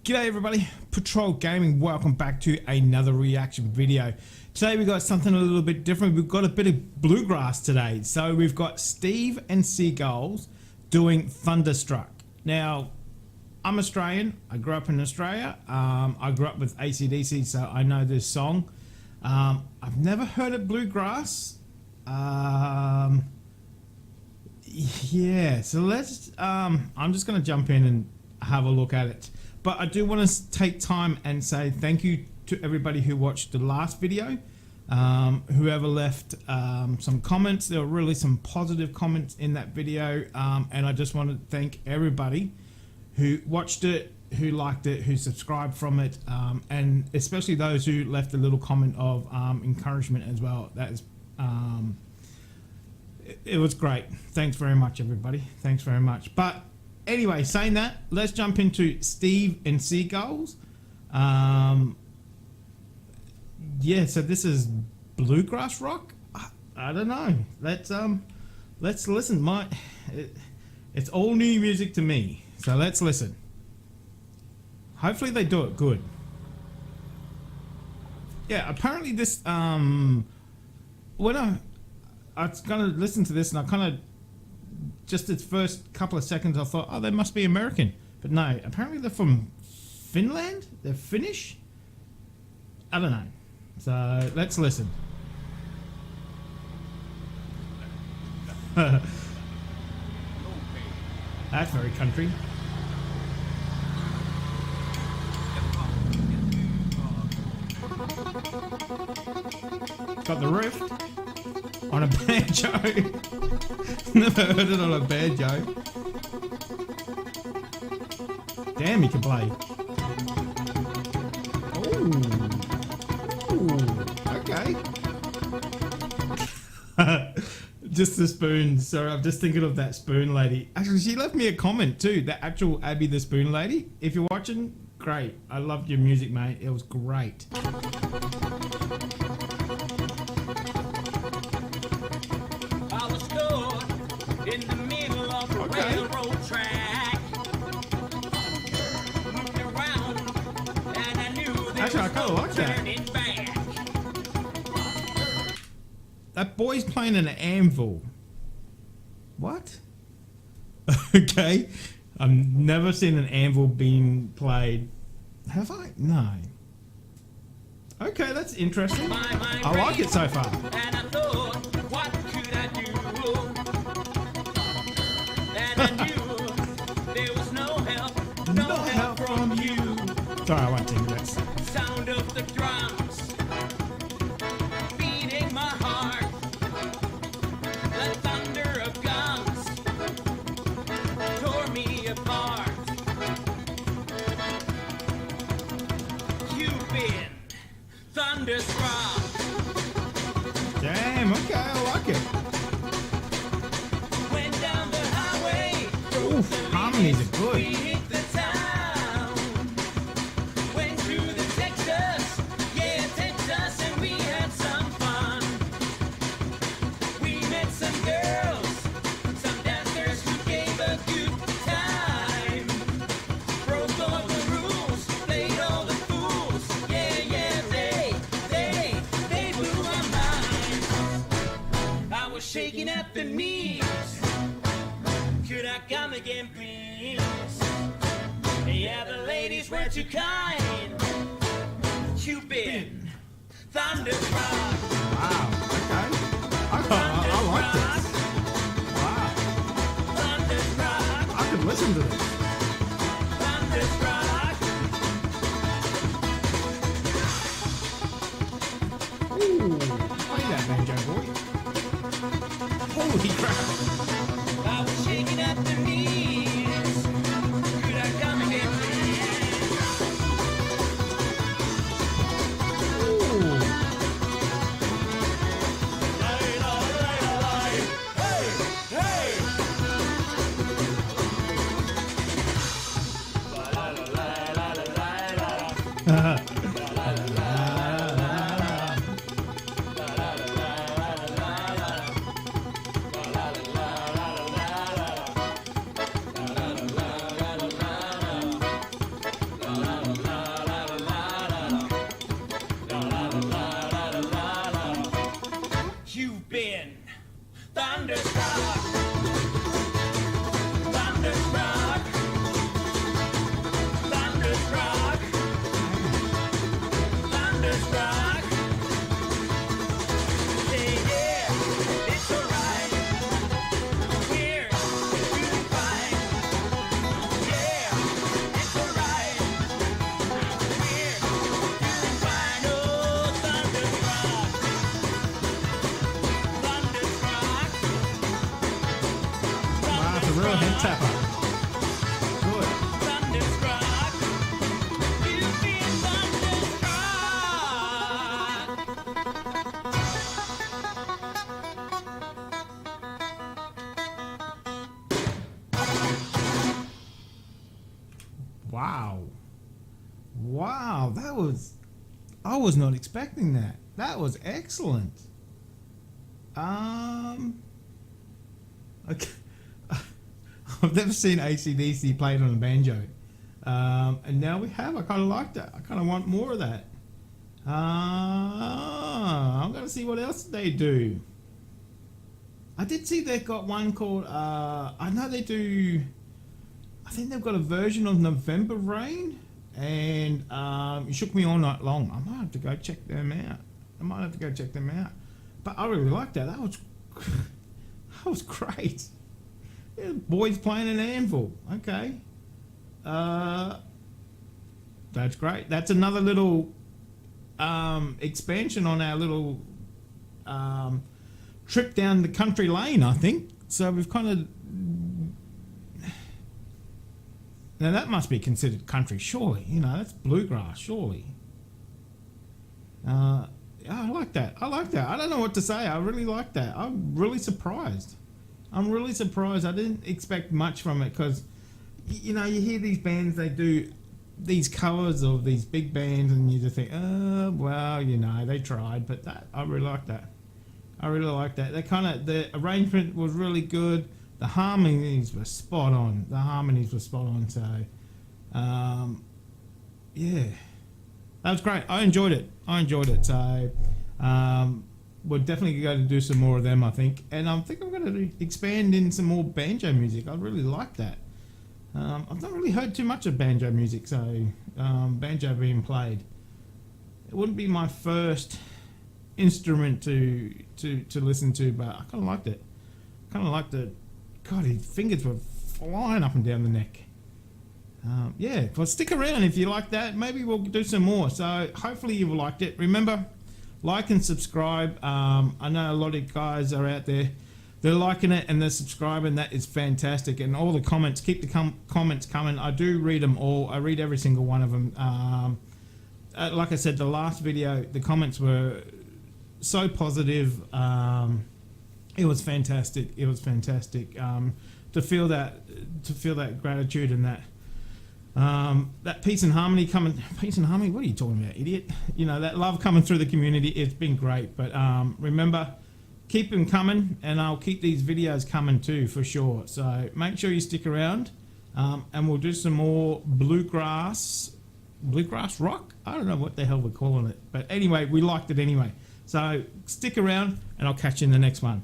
G'day everybody, Patrol Gaming, welcome back to another reaction video. Today we got something a little bit different. We've got a bit of bluegrass today. So we've got Steve and Seagulls doing Thunderstruck. Now, I'm Australian, I grew up in Australia. I grew up with AC/DC, so I know this song. I've never heard of bluegrass. Yeah, so let's, I'm just gonna jump in and have a look at it. But I do want to take time and say thank you to everybody who watched the last video. Whoever left some comments, there were really some positive comments in that video. And I just want to thank everybody who watched it, who liked it, who subscribed from it, and especially those who left a little comment of encouragement as well. That is, it was great. Thanks very much, everybody. Thanks very much. But anyway, saying that, let's jump into Steve and Seagulls. Yeah, so this is Bluegrass Rock. I don't know. Let's listen. It's all new music to me, so let's listen. Hopefully they do it good. Yeah, apparently this when I was gonna listen to this and I kind of, just its first couple of seconds I thought, oh, they must be American, but no, apparently they're from Finland. They're Finnish. I don't know, so let's listen. That's very country. Got the riff on a banjo. Never heard it on a banjo. Damn, he can play. Ooh, okay. Just the spoon. Sorry, I'm just thinking of that spoon lady. Actually, she left me a comment too. The actual Abby the Spoon Lady. If you're watching, great. I loved your music, mate. It was great. In the middle of the railroad track, looked around, and I knew there was no turning back. That boy's playing an anvil. What? Okay, I've never seen an anvil being played. Have I? No. Okay, that's interesting. I like it so far. And I thought, what could I do? And I knew there was no help from you. Sorry, I won't take this. Sound of the drums beating my heart. The thunder of guns tore me apart. You've been thunderstruck. Damn, okay, I like it. Oof, harmonies are good. We hit the town, went through the Texas, yeah, Texas, and we had some fun. We met some girls, some dancers who gave a good time. Broke all the rules, played all the fools, yeah, they blew my mind. I was shaking at the knees. Could I come again, please? Yeah, the ladies were too kind. You've been thunderstruck. Wow, okay. I like this. Wow. Thunderstruck. I could listen to this. Thunderstruck. Ooh, play that banjo, boy. Holy crap. I was shaking at the knees. Could I come again, please? Ooh. you've been thunderstruck. Thunderstruck. Thunderstruck. Thunderstruck. Say yeah, it's alright. We're doing fine. Yeah, it's alright. We're doing fine. Oh, thunderstruck. Thunderstruck. Wow, it's a real head tapper. Good. Thunderstruck. You've been thunderstruck. Wow. Wow, that was... I was not expecting that. That was excellent. Okay. I've never seen AC/DC played on a banjo. And now we have. I kind of like that. I kind of want more of that. I'm going to see what else they do. I did see they've got one called... I know they do... I think they've got a version of November Rain, and it shook me all night long. I might have to go check them out. But I really liked that. That was great. Yeah, boys playing an anvil. Okay. That's great. That's another little expansion on our little trip down the country lane, I think. So we've kind of... Now that must be considered country, surely. You know, that's bluegrass, surely. Yeah, I like that. I don't know what to say. I really like that. I'm really surprised. I didn't expect much from it because, you know, you hear these bands, they do these covers of these big bands and you just think, oh, well, you know, they tried. But I really like that. The arrangement was really good. The harmonies were spot on. So, yeah, that was great. I enjoyed it. So, we're definitely going to do some more of them, I think. And I think I'm going to expand in some more banjo music. I really like that. I've not really heard too much of banjo music, so banjo being played. It wouldn't be my first instrument to listen to, but I kind of liked it. God, his fingers were flying up and down the neck. Yeah, well, stick around if you like that. Maybe we'll do some more. So hopefully you've liked it. Remember, like and subscribe. I know a lot of guys are out there. They're liking it and they're subscribing. That is fantastic. And all the comments, keep the comments coming. I do read them all. I read every single one of them. Like I said, the last video, the comments were so positive. It was fantastic. To feel that gratitude and that peace and harmony coming. Peace and harmony. What are you talking about, idiot? You know, that love coming through the community. It's been great. But remember, keep them coming, and I'll keep these videos coming too for sure. So make sure you stick around, and we'll do some more bluegrass rock. I don't know what the hell we're calling it, but anyway, we liked it anyway. So stick around, and I'll catch you in the next one.